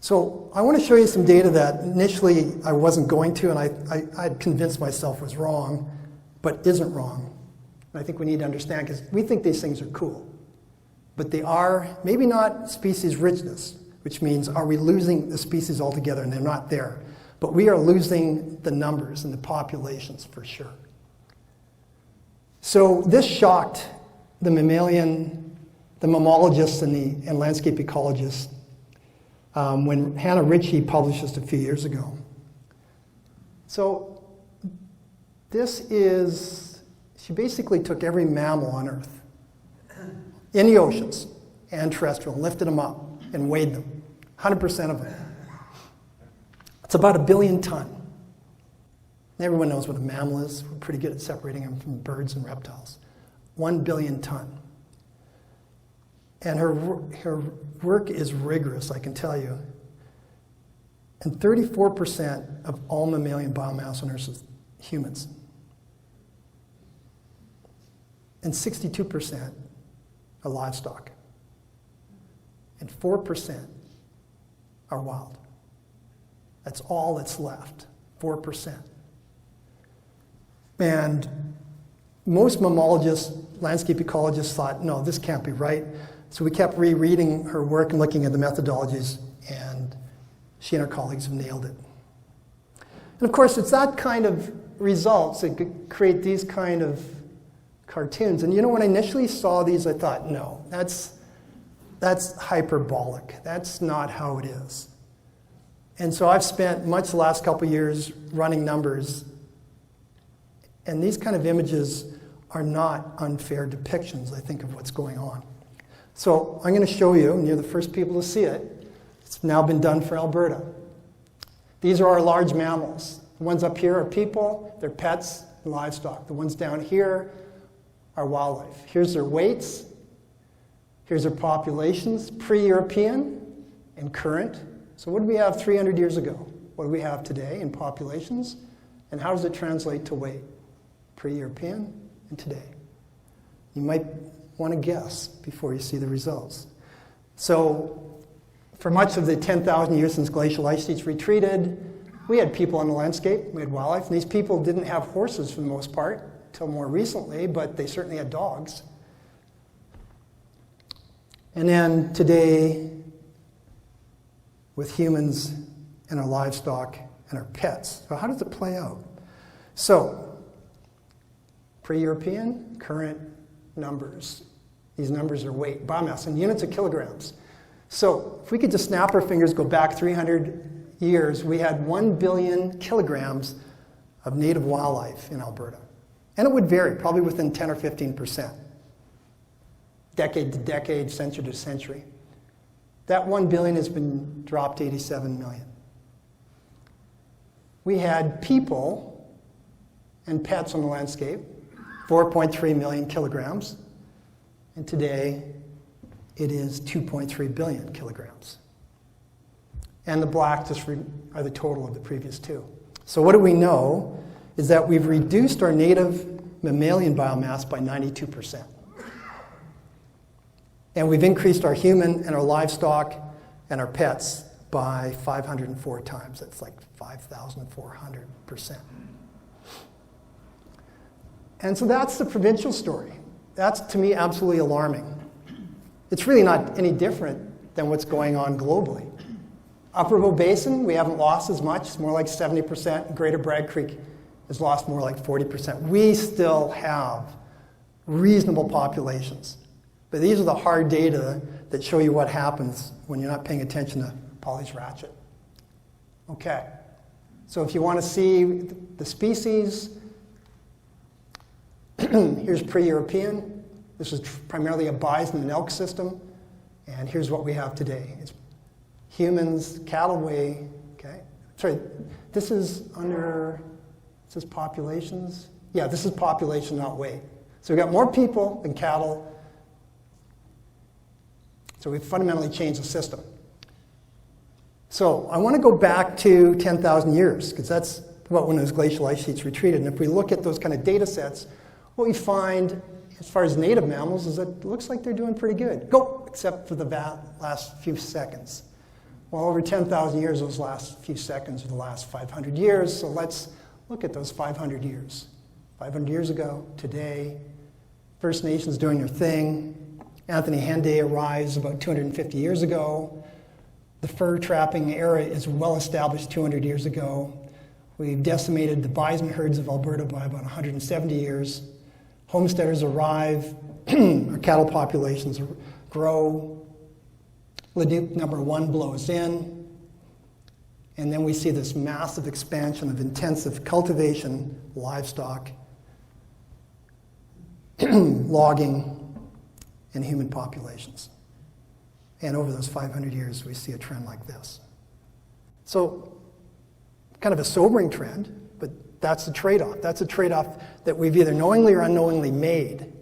So I want to show you some data that initially I wasn't going to, and I'd convinced myself was wrong, but isn't wrong. And I think we need to understand, because we think these things are cool. But they are maybe not species richness, which means are we losing the species altogether, and they're not there. But we are losing the numbers and the populations for sure. So this shocked the mammalogists and landscape ecologists when Hannah Ritchie published this a few years ago. So this is, she basically took every mammal on Earth in the oceans and terrestrial and lifted them up and weighed them, 100% of them. It's about 1 billion ton. Everyone knows what a mammal is. We're pretty good at separating them from birds and reptiles. 1 billion ton. And her work is rigorous, I can tell you. And 34% of all mammalian biomass on Earth is humans. And 62% are livestock. And 4% are wild. That's all that's left, 4%. And most mammalogists, landscape ecologists thought, no, this can't be right. So we kept rereading her work and looking at the methodologies, and she and her colleagues have nailed it. And of course, it's that kind of results that could create these kind of cartoons. And you know, when I initially saw these, I thought, no, that's hyperbolic. That's not how it is. And so I've spent much the last couple of years running numbers, and these kind of images are not unfair depictions, I think, of what's going on. So I'm going to show you, and you're the first people to see it. It's now been done for Alberta. These are our large mammals. The ones up here are people, they're pets, and livestock. The ones down here are wildlife. Here's their weights. Here's their populations, pre-European and current. So what did we have 300 years ago? What do we have today in populations? And how does it translate to weight? Pre-European and today. You might want to guess before you see the results. So for much of the 10,000 years since glacial ice sheets retreated, we had people on the landscape, we had wildlife, and these people didn't have horses for the most part until more recently, but they certainly had dogs. And then today, with humans and our livestock and our pets. So how does it play out? So, pre-European, current numbers. These numbers are weight, biomass, in units of kilograms. So if we could just snap our fingers, go back 300 years, we had 1 billion kilograms of native wildlife in Alberta. And it would vary, probably within 10 or 15%. Decade to decade, century to century. That 1 billion has been dropped to 87 million. We had people and pets on the landscape, 4.3 million kilograms. And today, it is 2.3 billion kilograms. And the black just are the total of the previous two. So what do we know is that we've reduced our native mammalian biomass by 92%. And we've increased our human and our livestock and our pets by 504 times. That's like 5,400%. And so that's the provincial story. That's, to me, absolutely alarming. It's really not any different than what's going on globally. Upper Bow Basin, we haven't lost as much. It's more like 70%. Greater Bragg Creek has lost more like 40%. We still have reasonable populations. But these are the hard data that show you what happens when you're not paying attention to Polly's ratchet. Okay, so if you want to see the species, here's pre-European. This was primarily a bison and elk system. And here's what we have today. It's humans, cattle weigh, okay? Sorry, this is populations? Yeah, this is population, not weight. So we've got more people than cattle. So we've fundamentally changed the system. So I want to go back to 10,000 years, because that's when those glacial ice sheets retreated. And if we look at those kind of data sets, what we find as far as native mammals is that it looks like they're doing pretty good. Go, except for the last few seconds. Well, over 10,000 years, those last few seconds are the last 500 years, so let's look at those 500 years. 500 years ago, today, First Nations doing their thing. Anthony Henday arrives about 250 years ago. The fur trapping era is well established 200 years ago. We've decimated the bison herds of Alberta by about 170 years. Homesteaders arrive, our cattle populations grow. Leduc number 1 blows in, and then we see this massive expansion of intensive cultivation, livestock, logging, and human populations. And over those 500 years, we see a trend like this. So, kind of a sobering trend, but that's the trade-off. That's a trade-off that we've either knowingly or unknowingly made.